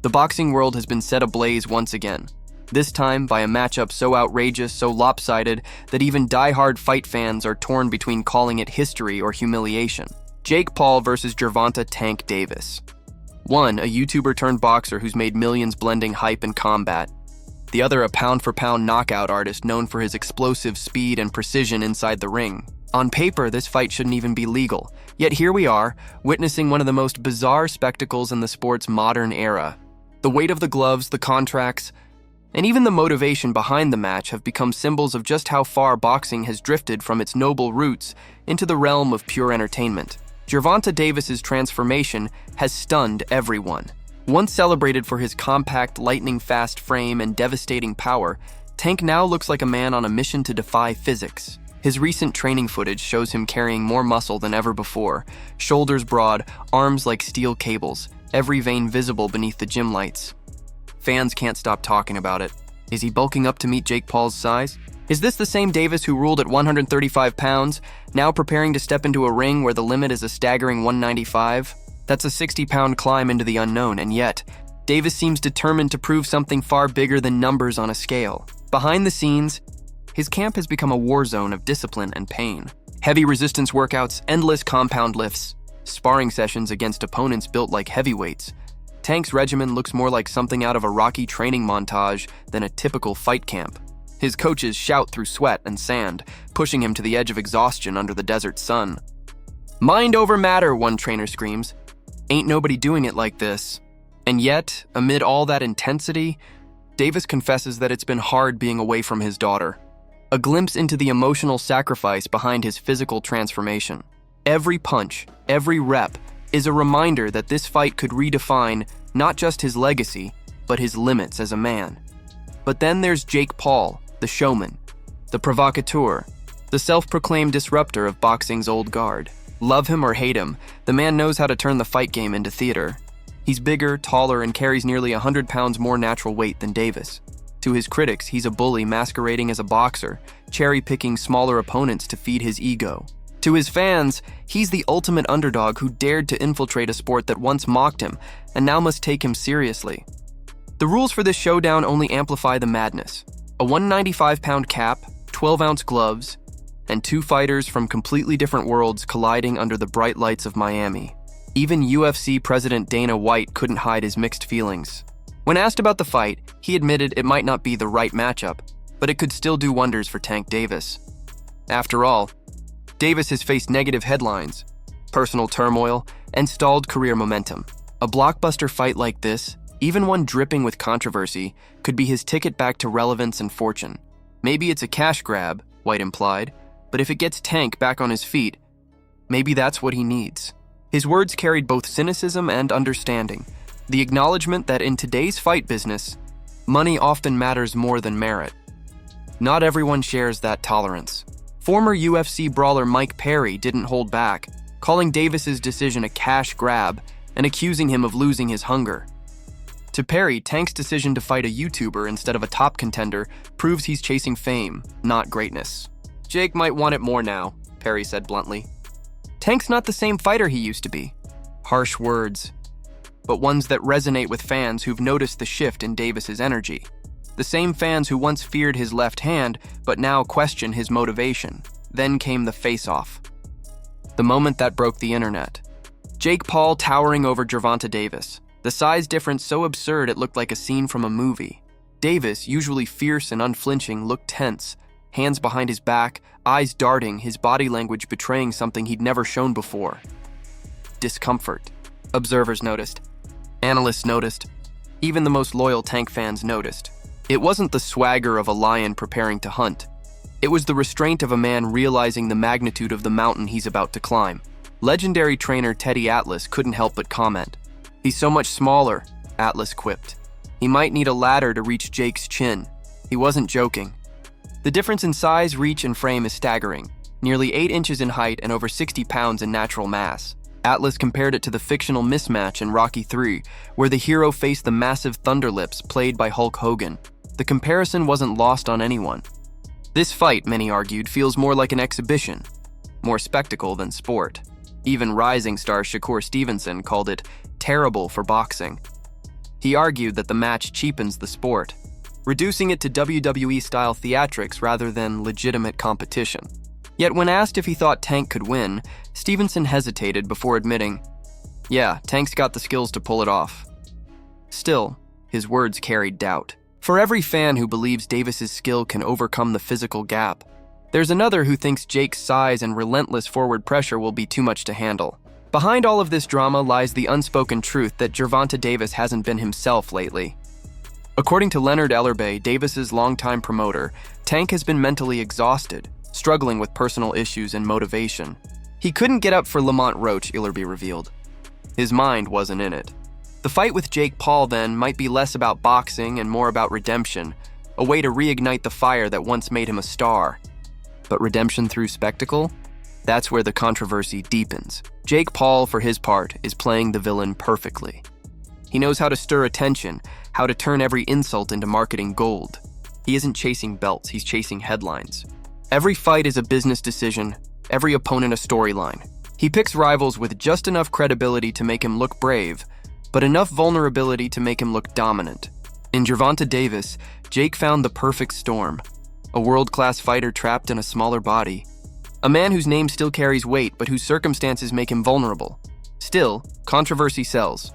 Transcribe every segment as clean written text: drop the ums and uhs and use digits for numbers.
The boxing world has been set ablaze once again, this time by a matchup so outrageous, so lopsided, that even die-hard fight fans are torn between calling it history or humiliation. Jake Paul versus Gervonta Tank Davis. One, a YouTuber turned boxer who's made millions blending hype and combat. The other, a pound-for-pound knockout artist known for his explosive speed and precision inside the ring. On paper, this fight shouldn't even be legal, yet here we are, witnessing one of the most bizarre spectacles in the sport's modern era. The weight of the gloves, the contracts, and even the motivation behind the match have become symbols of just how far boxing has drifted from its noble roots into the realm of pure entertainment. Gervonta Davis's transformation has stunned everyone. Once celebrated for his compact, lightning-fast frame and devastating power, Tank now looks like a man on a mission to defy physics. His recent training footage shows him carrying more muscle than ever before, shoulders broad, arms like steel cables, every vein visible beneath the gym lights. Fans can't stop talking about it. Is he bulking up to meet Jake Paul's size? Is this the same Davis who ruled at 135 pounds, now preparing to step into a ring where the limit is a staggering 195? That's a 60-pound climb into the unknown, and yet, Davis seems determined to prove something far bigger than numbers on a scale. Behind the scenes, his camp has become a war zone of discipline and pain. Heavy resistance workouts, endless compound lifts, sparring sessions against opponents built like heavyweights. Tank's regimen looks more like something out of a Rocky training montage than a typical fight camp. His coaches shout through sweat and sand, pushing him to the edge of exhaustion under the desert sun. "Mind over matter," one trainer screams. "Ain't nobody doing it like this." And yet, amid all that intensity, Davis confesses that it's been hard being away from his daughter. A glimpse into the emotional sacrifice behind his physical transformation. Every punch, every rep, is a reminder that this fight could redefine not just his legacy, but his limits as a man. But then there's Jake Paul, the showman, the provocateur, the self-proclaimed disruptor of boxing's old guard. Love him or hate him, the man knows how to turn the fight game into theater. He's bigger, taller, and carries nearly 100 pounds more natural weight than Davis. To his critics, he's a bully masquerading as a boxer, cherry-picking smaller opponents to feed his ego. To his fans, he's the ultimate underdog who dared to infiltrate a sport that once mocked him and now must take him seriously. The rules for this showdown only amplify the madness. A 195-pound cap, 12-ounce gloves, and two fighters from completely different worlds colliding under the bright lights of Miami. Even UFC President Dana White couldn't hide his mixed feelings. When asked about the fight, he admitted it might not be the right matchup, but it could still do wonders for Tank Davis. After all, Davis has faced negative headlines, personal turmoil, and stalled career momentum. A blockbuster fight like this, even one dripping with controversy, could be his ticket back to relevance and fortune. Maybe it's a cash grab, White implied, but if it gets Tank back on his feet, maybe that's what he needs. His words carried both cynicism and understanding, the acknowledgement that in today's fight business, money often matters more than merit. Not everyone shares that tolerance. Former UFC brawler Mike Perry didn't hold back, calling Davis's decision a cash grab and accusing him of losing his hunger. To Perry, Tank's decision to fight a YouTuber instead of a top contender proves he's chasing fame, not greatness. "Jake might want it more now," Perry said bluntly. "Tank's not the same fighter he used to be." Harsh words, but ones that resonate with fans who've noticed the shift in Davis's energy. The same fans who once feared his left hand, but now question his motivation. Then came the face-off. The moment that broke the internet. Jake Paul towering over Gervonta Davis. The size difference so absurd it looked like a scene from a movie. Davis, usually fierce and unflinching, looked tense, hands behind his back, eyes darting, his body language betraying something he'd never shown before. Discomfort. Observers noticed. Analysts noticed. Even the most loyal Tank fans noticed. It wasn't the swagger of a lion preparing to hunt. It was the restraint of a man realizing the magnitude of the mountain he's about to climb. Legendary trainer Teddy Atlas couldn't help but comment. "He's so much smaller," Atlas quipped. "He might need a ladder to reach Jake's chin." He wasn't joking. The difference in size, reach, and frame is staggering. Nearly 8 inches in height and over 60 pounds in natural mass. Atlas compared it to the fictional mismatch in Rocky III, where the hero faced the massive Thunderlips played by Hulk Hogan. The comparison wasn't lost on anyone. This fight, many argued, feels more like an exhibition, more spectacle than sport. Even rising star Shakur Stevenson called it terrible for boxing. He argued that the match cheapens the sport, reducing it to WWE-style theatrics rather than legitimate competition. Yet when asked if he thought Tank could win, Stevenson hesitated before admitting, "Yeah, Tank's got the skills to pull it off." Still, his words carried doubt. For every fan who believes Davis's skill can overcome the physical gap, there's another who thinks Jake's size and relentless forward pressure will be too much to handle. Behind all of this drama lies the unspoken truth that Gervonta Davis hasn't been himself lately. According to Leonard Ellerbay, Davis's longtime promoter, Tank has been mentally exhausted, struggling with personal issues and motivation. He couldn't get up for Lamont Roach, Ellerbay revealed. His mind wasn't in it. The fight with Jake Paul, then, might be less about boxing and more about redemption, a way to reignite the fire that once made him a star. But redemption through spectacle? That's where the controversy deepens. Jake Paul, for his part, is playing the villain perfectly. He knows how to stir attention, how to turn every insult into marketing gold. He isn't chasing belts, he's chasing headlines. Every fight is a business decision, every opponent a storyline. He picks rivals with just enough credibility to make him look brave, but enough vulnerability to make him look dominant. In Gervonta Davis, Jake found the perfect storm. A world-class fighter trapped in a smaller body. A man whose name still carries weight, but whose circumstances make him vulnerable. Still, controversy sells.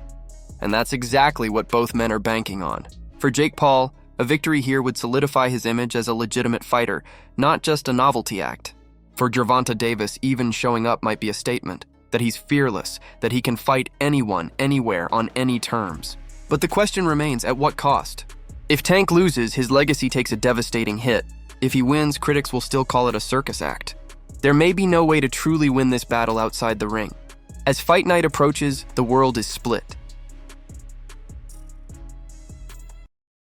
And that's exactly what both men are banking on. For Jake Paul, a victory here would solidify his image as a legitimate fighter, not just a novelty act. For Gervonta Davis, even showing up might be a statement, that he's fearless, that he can fight anyone, anywhere, on any terms. But the question remains, at what cost? If Tank loses, his legacy takes a devastating hit. If he wins, critics will still call it a circus act. There may be no way to truly win this battle outside the ring. As fight night approaches, the world is split.